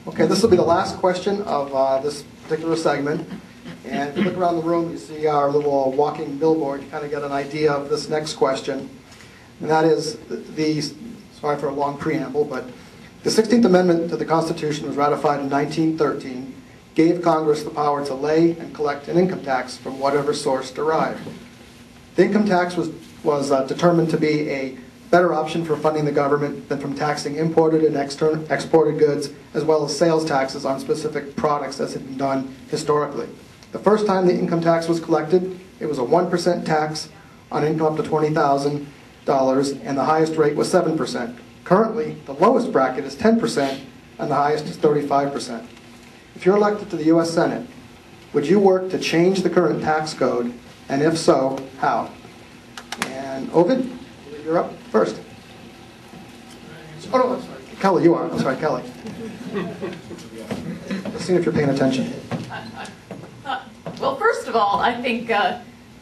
Okay, this will be the last question of this particular segment. And if you look around the room, you see our little walking billboard. You kind of get an idea of this next question. And that is sorry for a long preamble, but the 16th Amendment to the Constitution was ratified in 1913, gave Congress the power to lay and collect an income tax from whatever source derived. The income tax was determined to be a better option for funding the government than from taxing imported and exported goods, as well as sales taxes on specific products as had been done historically. The first time the income tax was collected, it was a 1% tax on income up to $20,000, and the highest rate was 7%. Currently, the lowest bracket is 10%, and the highest is 35%. If you're elected to the U.S. Senate, would you work to change the current tax code, and if so, how? And Ovid, you're up first. Oh, no, I'm sorry. Kelly, you are. I'm sorry, Kelly. Let's see if you're paying attention. Well, first of all, I think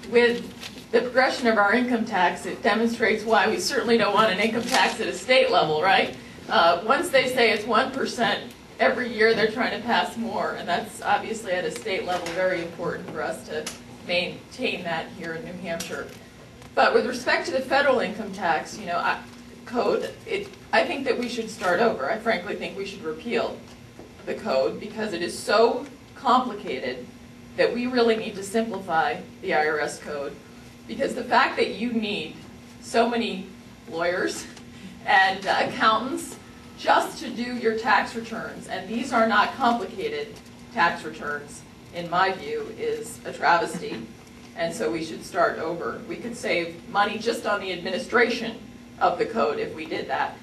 with the progression of our income tax, it demonstrates why we certainly don't want an income tax at a state level, right? Once they say it's 1%, every year they're trying to pass more, and that's obviously at a state level very important for us to maintain that here in New Hampshire. But with respect to the federal income tax, code, I think that we should start over. I frankly think we should repeal the code because it is so complicated that we really need to simplify the IRS code, because the fact that you need so many lawyers and accountants just to do your tax returns, and these are not complicated tax returns, in my view, is a travesty. And so we should start over. We could save money just on the administration of the code if we did that.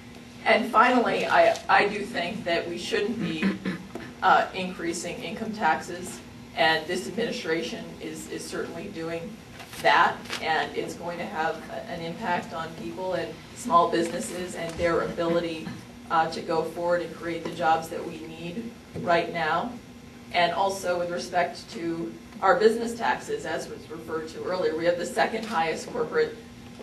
And finally, I do think that we shouldn't be increasing income taxes, and this administration is certainly doing that, and it's going to have an impact on people and small businesses and their ability to go forward and create the jobs that we need right now. And also with respect to our business taxes, as was referred to earlier, we have the second highest corporate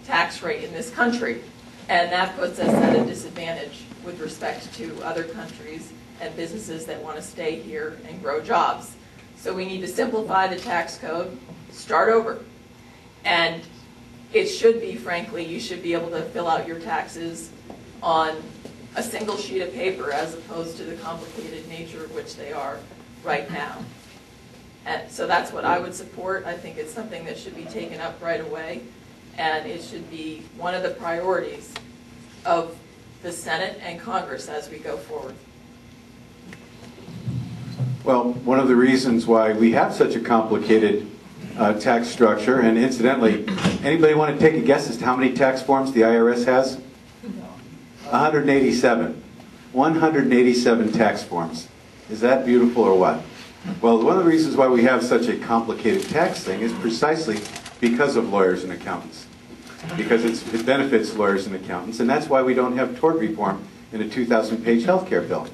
tax rate in this country, and that puts us at a disadvantage with respect to other countries and businesses that want to stay here and grow jobs. So we need to simplify the tax code, start over. And it should be, frankly, you should be able to fill out your taxes on a single sheet of paper as opposed to the complicated nature of which they are right now. And so that's what I would support. I think it's something that should be taken up right away, and it should be one of the priorities of the Senate and Congress as we go forward. Well, one of the reasons why we have such a complicated tax structure, and incidentally, anybody want to take a guess as to how many tax forms the IRS has? 187. 187 tax forms. Is that beautiful or what? Well, one of the reasons why we have such a complicated tax thing is precisely because of lawyers and accountants. Because it benefits lawyers and accountants, and that's why we don't have tort reform in a 2,000-page health care bill,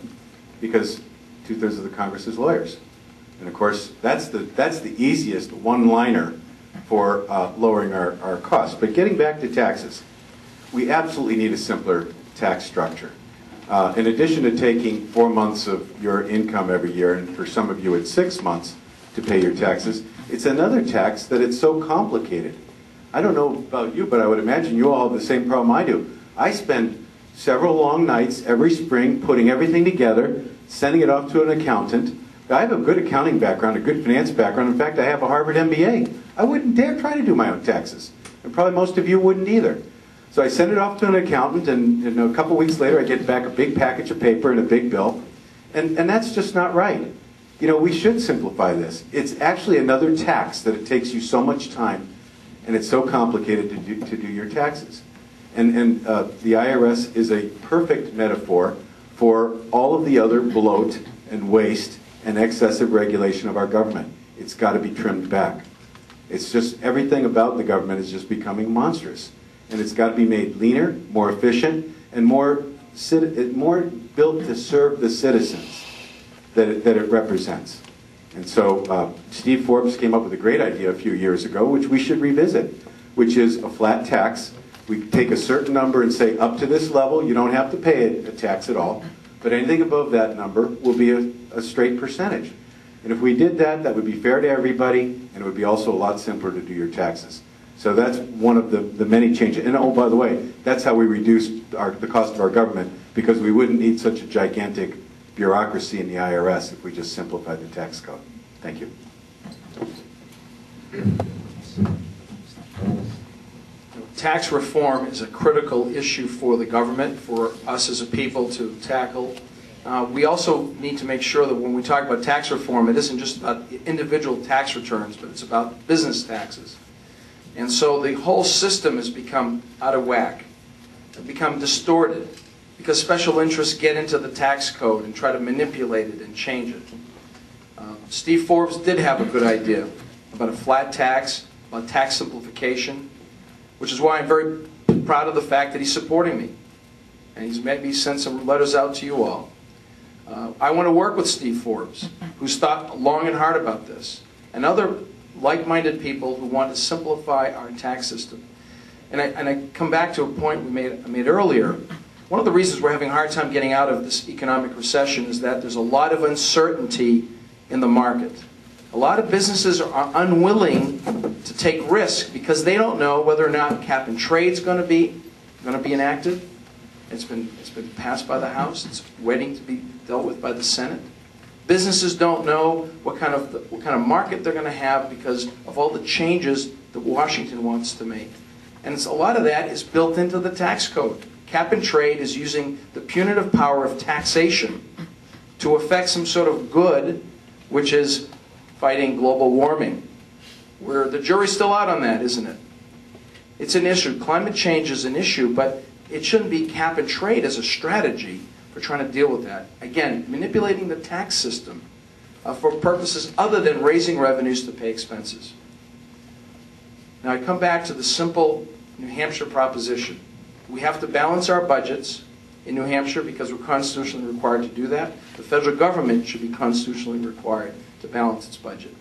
because 2/3 of the Congress is lawyers. And of course, that's the easiest one-liner for lowering our costs. But getting back to taxes, we absolutely need a simpler tax structure. In addition to taking 4 months of your income every year, and for some of you it's 6 months to pay your taxes, it's another tax that it's so complicated. I don't know about you, but I would imagine you all have the same problem I do. I spend several long nights every spring putting everything together, sending it off to an accountant. I have a good accounting background, a good finance background. In fact, I have a Harvard MBA. I wouldn't dare try to do my own taxes. And probably most of you wouldn't either. So I send it off to an accountant, and a couple weeks later I get back a big package of paper and a big bill. And that's just not right. We should simplify this. It's actually another tax that it takes you so much time, and it's so complicated to do your taxes. And the IRS is a perfect metaphor for all of the other bloat and waste and excessive regulation of our government. It's got to be trimmed back. It's just, everything about the government is just becoming monstrous. And it's got to be made leaner, more efficient, and more built to serve the citizens that it represents. And so Steve Forbes came up with a great idea a few years ago, which we should revisit, which is a flat tax. We take a certain number and say, up to this level, you don't have to pay a tax at all. But anything above that number will be a straight percentage. And if we did that, that would be fair to everybody, and it would be also a lot simpler to do your taxes. So that's one of the many changes. And oh, by the way, that's how we reduce the cost of our government, because we wouldn't need such a gigantic bureaucracy in the IRS if we just simplified the tax code. Thank you. Tax reform is a critical issue for the government, for us as a people to tackle. We also need to make sure that when we talk about tax reform, it isn't just about individual tax returns, but it's about business taxes. And so the whole system has become out of whack. It's become distorted because special interests get into the tax code and try to manipulate it and change it. Steve Forbes did have a good idea about a flat tax, about tax simplification, which is why I'm very proud of the fact that he's supporting me. And he's maybe sent some letters out to you all. I want to work with Steve Forbes, who's thought long and hard about this, and other like-minded people who want to simplify our tax system. And I come back to a point I made earlier. One of the reasons we're having a hard time getting out of this economic recession is that there's a lot of uncertainty in the market. A lot of businesses are unwilling to take risk because they don't know whether or not cap and trade is going to be enacted. It's been passed by the House. It's waiting to be dealt with by the Senate. Businesses don't know what kind of market they're going to have because of all the changes that Washington wants to make. And a lot of that is built into the tax code. Cap and trade is using the punitive power of taxation to affect some sort of good, which is fighting global warming. Where the jury's still out on that, isn't it? It's an issue. Climate change is an issue, but it shouldn't be cap and trade as a strategy for trying to deal with that. Again, manipulating the tax system for purposes other than raising revenues to pay expenses. Now I come back to the simple New Hampshire proposition. We have to balance our budgets in New Hampshire because we're constitutionally required to do that. The federal government should be constitutionally required to balance its budget.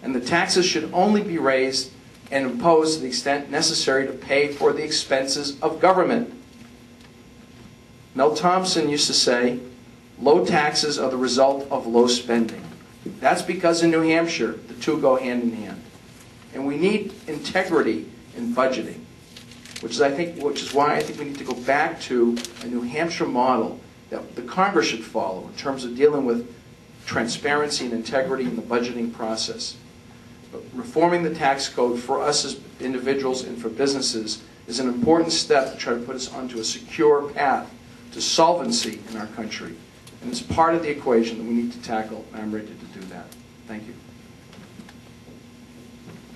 And the taxes should only be raised and imposed to the extent necessary to pay for the expenses of government. Mel Thompson used to say, low taxes are the result of low spending. That's because in New Hampshire, the two go hand in hand. And we need integrity in budgeting, which is why I think we need to go back to a New Hampshire model that the Congress should follow in terms of dealing with transparency and integrity in the budgeting process. But reforming the tax code for us as individuals and for businesses is an important step to try to put us onto a secure path to solvency in our country. And it's part of the equation that we need to tackle, and I'm ready to do that. Thank you.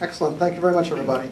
Excellent. Thank you very much, everybody.